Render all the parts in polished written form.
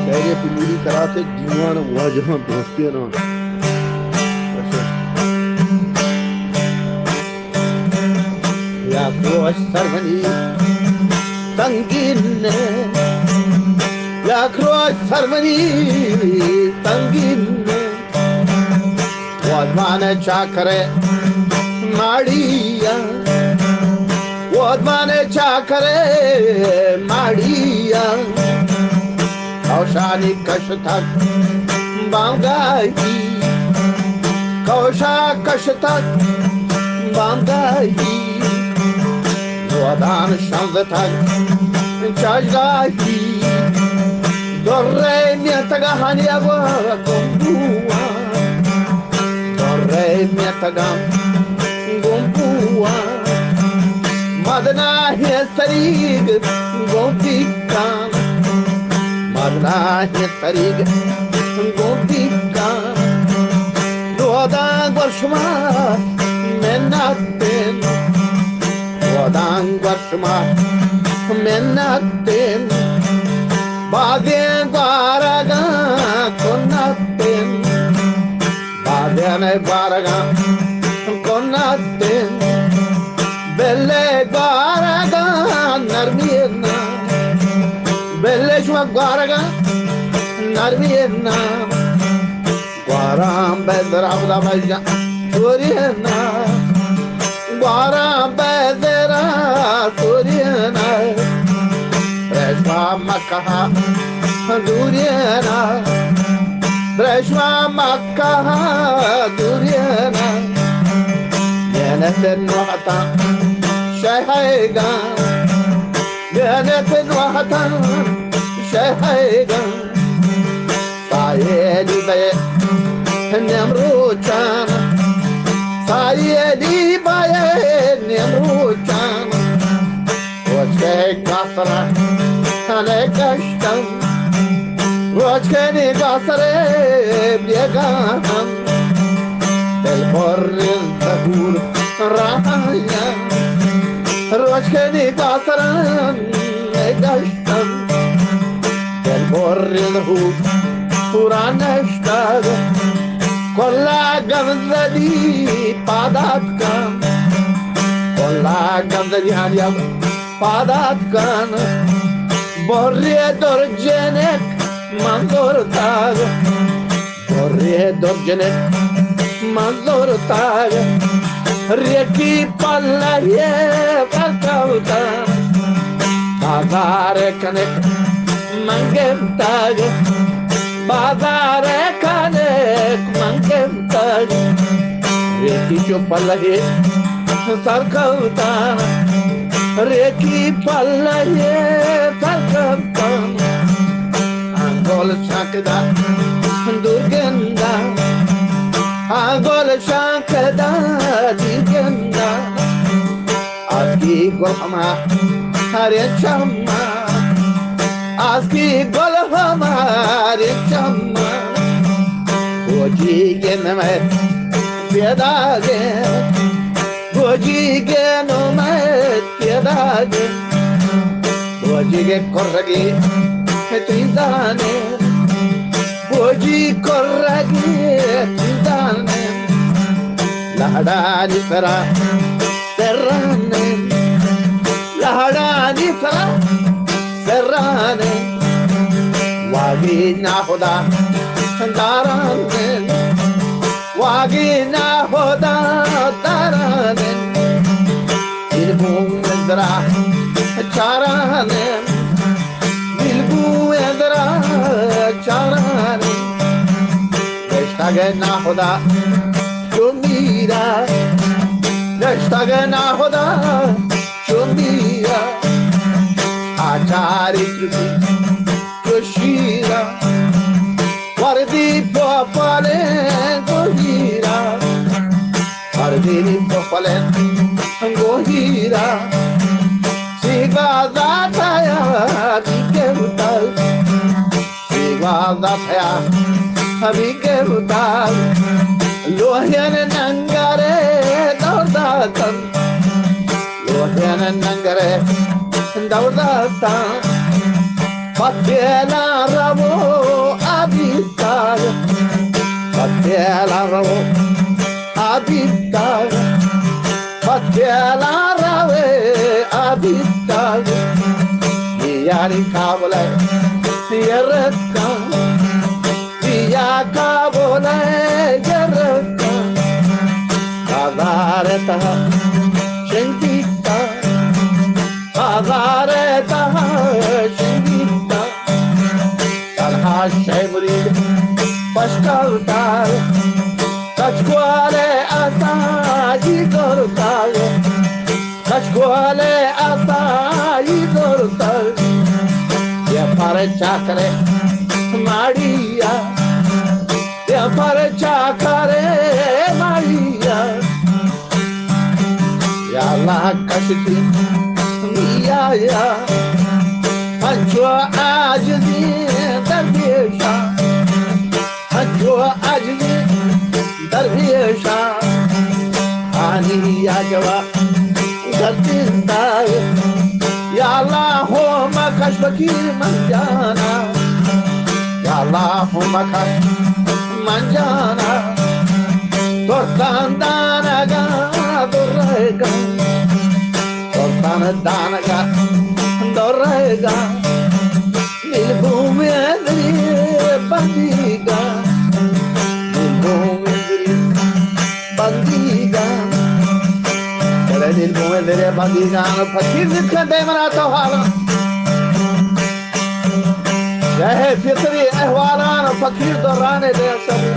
شايف اللي كراسة ديوان واجهان دوستينا يا كروش سرمني تنقين يا كروش سرمني تنقين وادمان چاکره ماڑیا وادمان چاکره ماڑیا کوشانی کشتک بانگایی کوشا کشتک بانگایی وادان شنزتک چاجگایی دوره میتگا هنیا و گمبوا دوره میتگا گمبوا مدنا هی سریگ گمبیکان مدنا هی سریگ گمبیکان دوادان گرشما مناتن دوادان گرشما مناتن Badem baraga konaten Badem baraga konaten Belle baraga narmiyena Belle shwa baraga narmiyena Gwaram bedra abda baja suriyena Gwaram bedra suriyena Breshma Makkaha Duryana Breshma Makkaha Duryana Yenetin Wahata Shahayga Yenetin Wahata Shahayga Sayedi Baye Nemruchan Sayedi Baye Nemruchan Oche Kasra Kane kashtam Rochkeni gasare biegan Del porril tahur rahaya Rochkeni gasaran kashtam Del porril tahur puranashtag Kolla gamzadi padatkan Kolla gamzadi haniyab padatkan Borriye dorjenek manzor tag Borriye dorjenek manzor tag Reki pallaye kalkauta Bazare kanek mangem tag Bazare kanek mangem tag Reki cho pallaye sarkauta Reki pallaye sarkauta Angol shakda durgenda Angol shakda durgenda Aski golhama hare chamma Aski golhama hare chamma Oji genme piedage Oji genme piedage Oji ge korragi tridane Oji korragi tridane Lahadani sara serrane Lahadani sara serrane Wagi nahoda darane Wagi nahoda darane Ilbum zara charane Bilbu edra charane Deshtage nahoda chumira Deshtage nahoda chumira Achari truki kushira Vardi popale gohira Vardi popale gohira Siga zataya dike utal Siga zataya dike utal Lohyan nangare dordatan Lohyan nangare daudata Patela ravo abitag Patela ravo abitag Patela rave abitag Yari kabole yerka Ya kabole yerka Kadareta Shengita Kadareta Shengita Talha Shemri Pashkalta Kachkwale Ata Yigorta Kachkwale Ata Yigorta Ya pare chakre Maria Ya pare chakre Maria Ya Allah kashti Ya ya Anjo ajdi darvisha Anjo ajdi darvisha Ani ya jawa gartinda Ya Allahumma kashfaki manjana Ya Allahumma kash manjana Tortandanaga dorrega Tortandanaga dorrega Nilbhumendri bandiga Nilbhumendri bandiga Nilbhumendri bandiga Fakir dikkate manata hala Jahe fitri ehwalan fakir dorrane de sabi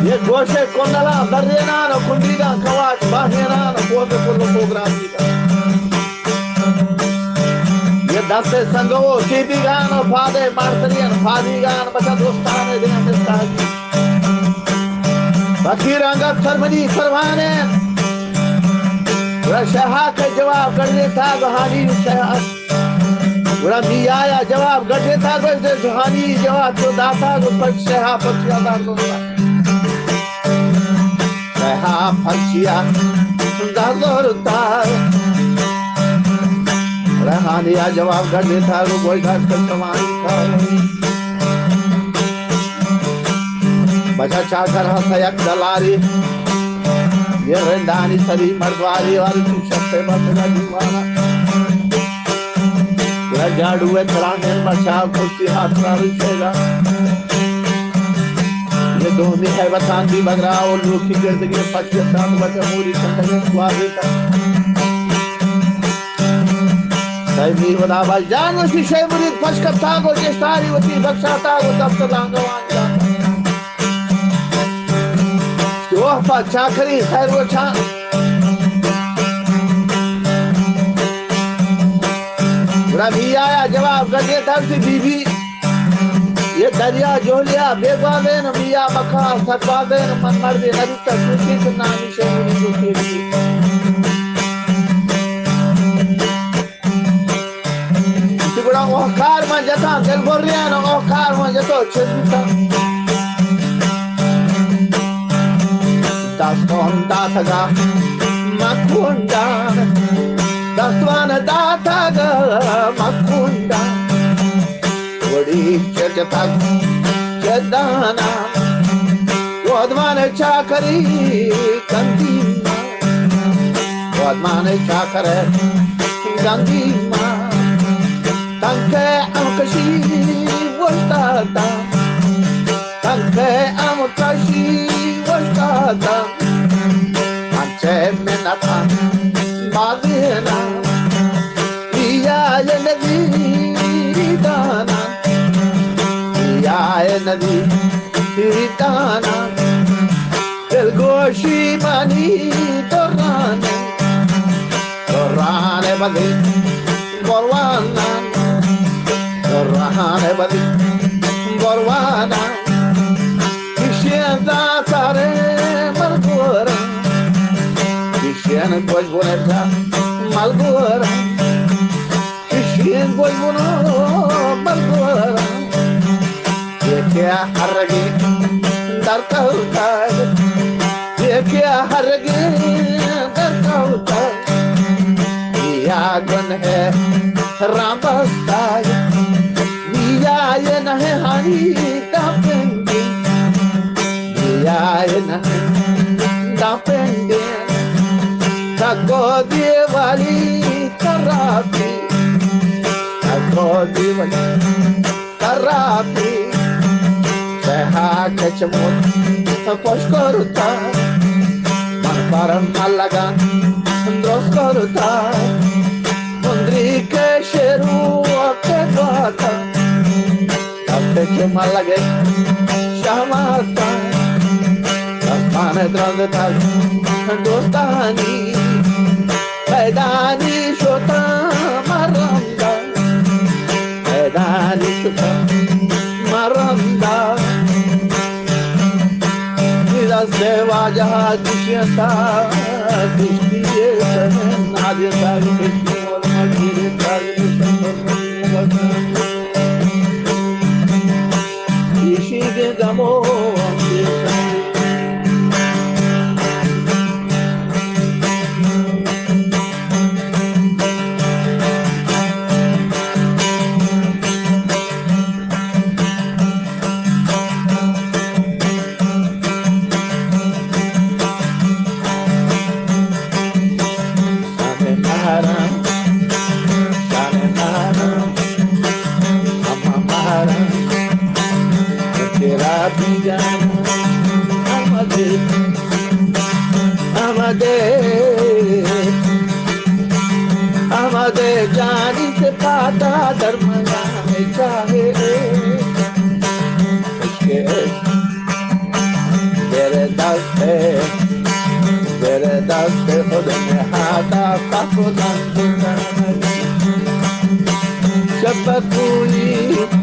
Ye goshe kondala darrena no kundiga kawash bahena no kobe kullu programita Ye daste sango tibiga no phade martarian phadiga no bacha dostane de amistagi Fakir anga sarmani sarwane Rashaha ka jawab karne tha bahani shah Ura miyaya jawab karne tha bahani jawab to data ko paksha paksha da ko Seha paksha da dorta Rahaniya jawab karne tha ko koi ghas ka samani tha Bacha chakar hasayak dalari Ye rendani sari mardwari aur chupte basna diwana Pura jadu hai tarane bacha kursi haath rishega Ye doni hai batan di bagra aur log ki girdagi fakir sath bacha muri kandage swagita Sai mir wada bhai jano si shay murid pashkata go jestari vati bakshata go tab langawan Wahpa chakri khair wo chan Rabi aaya jawab kar deta si bibi Ye darya joliya begwa den miya makha sakwa den man marde narita suki nami shemuri suki Sigura ohkar man jata kel borriano ohkar man jato chedita Daston dataga makunda Daswan dataga makunda Wadi chajatag chadana Wadman chakari gandima Wadman chakare gandima Tanke amkashi voltata Tanke amkashi voltata Anche menata magena Iya nadi dana Iya nadi dana El goshi mani torrane badi gorwana torrane badi gorwana Kishenda tare malgora Kishen boy boneta malgora Kishen boy bono malgora Ye kya haragi darta hota Ye kya haragi darta hota यागन है रामस्ताय बियाय नहे हानी दापेंगे बियाय नहे दापेंगे तको दिवाली कराती तको दिवाली कराती seha kecemut pos koruta man param malagan ndros koruta mundri ke sheru ke gata kape ke malage shamata asmane dragta dostani maidani shota maranda maidani shota maranda Seva jaha dushyata dishtiye sahen nadya sari krishna or magire sari ishige gamo Amade jani se pata dharmaya mein chahe uske mere daste khud mein hata kapo dan jab koi